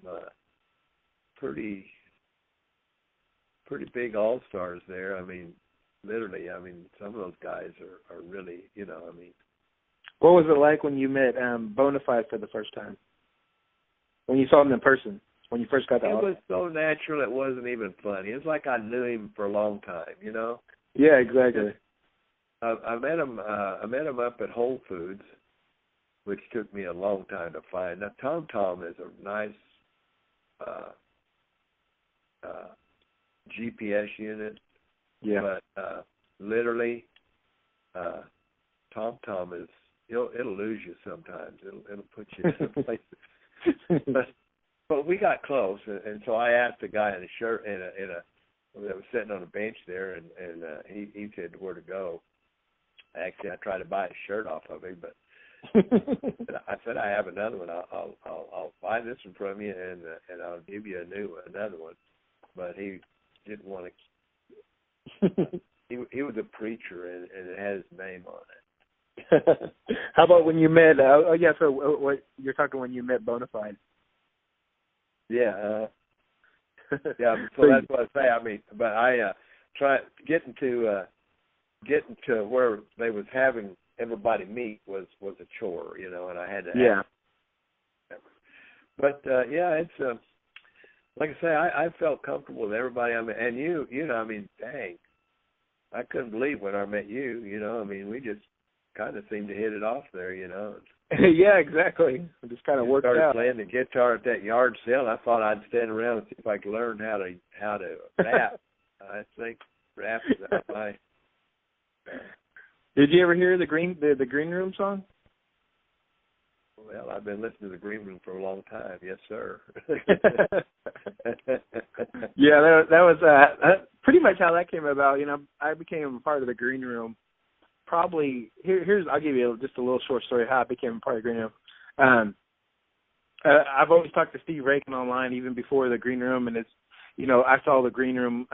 pretty big all-stars there. I mean, literally, some of those guys are really, What was it like when you met Bonafide for the first time? When you saw him in person, when you first got the It was so natural, it wasn't even funny. It's like I knew him for a long time, Yeah, exactly. I met him up at Whole Foods, which took me a long time to find. Now, Tom is a nice GPS unit. Yeah. But literally, Tom is. It'll lose you sometimes. It'll put you in places. But we got close, and so I asked the guy in a that was sitting on a bench there, and he said where to go. Actually, I tried to buy his shirt off of him, but I said I have another one. I'll buy this one from you, and I'll give you another one. But he didn't want to. He was a preacher, and it had his name on it. How about when you met? So what you're talking when you met Bonafide? Yeah. Yeah. So that's what I say. I mean, but I try getting to where they was having everybody meet was a chore, and I had to. Yeah. But it's like I say, I felt comfortable with everybody. I mean, and you know, I mean, dang, I couldn't believe when I met you. I mean, we just kind of seemed to hit it off there. Yeah, exactly. It just kind of worked out. Started playing the guitar at that yard sale. I thought I'd stand around and see if I could learn how to rap. I think rap is out my. Did you ever hear the Green Room song? Well, I've been listening to the Green Room for a long time. Yes, sir. Yeah, that was pretty much how that came about. I became a part of the Green Room. Probably here's I'll give you just a little short story how I became a part of the Green Room. I've always talked to Steve Rakin online even before the Green Room, and it's I saw the Green Room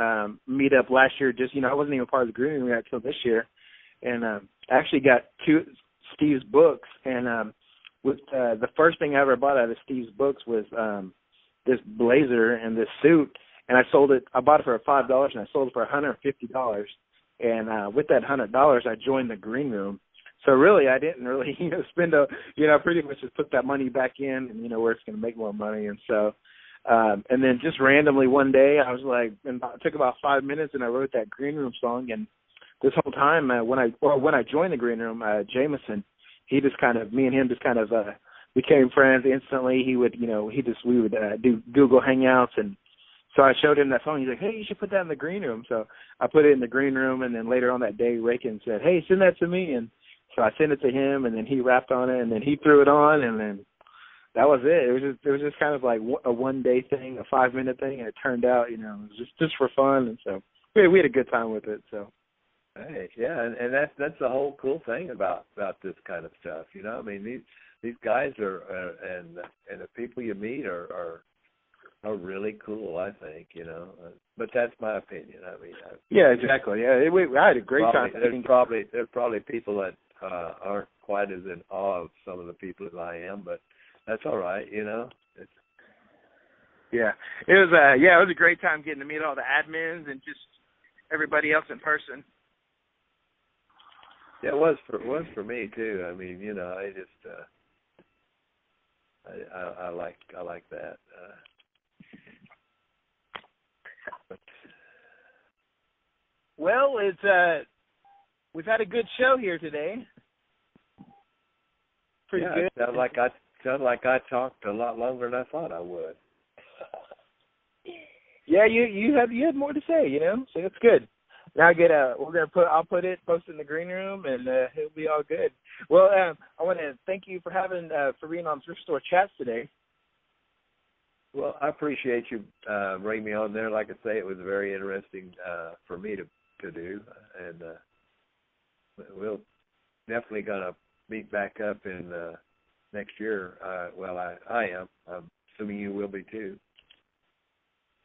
meet up last year. Just I wasn't even part of the Green Room yet until this year, and I actually got two Steve's books, and with the first thing I ever bought out of Steve's books was this blazer and this suit, and I sold it. I bought it for $5, and I sold it for $150. And with that $100, I joined the Green Room. So really, I didn't really spend pretty much just put that money back in, and where it's going to make more money. And so, and then just randomly one day, I was like, it took about 5 minutes, and I wrote that Green Room song. And this whole time, when I joined the Green Room, Jameson, me and him just kind of became friends instantly. We would do Google Hangouts, and so I showed him that song. He's like, hey, you should put that in the Green Room. So I put it in the Green Room, and then later on that day, Rakin said, hey, send that to me. And so I sent it to him, and then he rapped on it, and then he threw it on, and then that was it. It was just kind of like a one-day thing, a 5-minute thing, and it turned out, it was just for fun. And so we had a good time with it. So. Hey, yeah, and that's the whole cool thing about this kind of stuff. I mean, these guys are and the people you meet are really cool. I think but that's my opinion. I mean, yeah, exactly. Yeah, I had a great time. There's probably people that aren't quite as in awe of some of the people as I am, but that's all right. It's, yeah, it was a great time getting to meet all the admins and just everybody else in person. Yeah, it was for me too. I mean, I just I like that. Well, it's we've had a good show here today. Pretty good. It sounded like I talked a lot longer than I thought I would. Yeah, you had more to say, so it's good. Now I'll post it in the Green Room, and it'll be all good. Well, I want to thank you for being on Thrift Store Chats today. Well, I appreciate you bringing me on there. Like I say, it was very interesting for me to do, and we'll definitely gonna meet back up in next year. Well, I am. I'm assuming you will be too.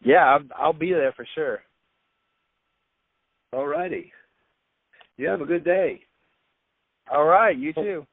Yeah, I'll be there for sure. All righty. You have a good day. All right, you too.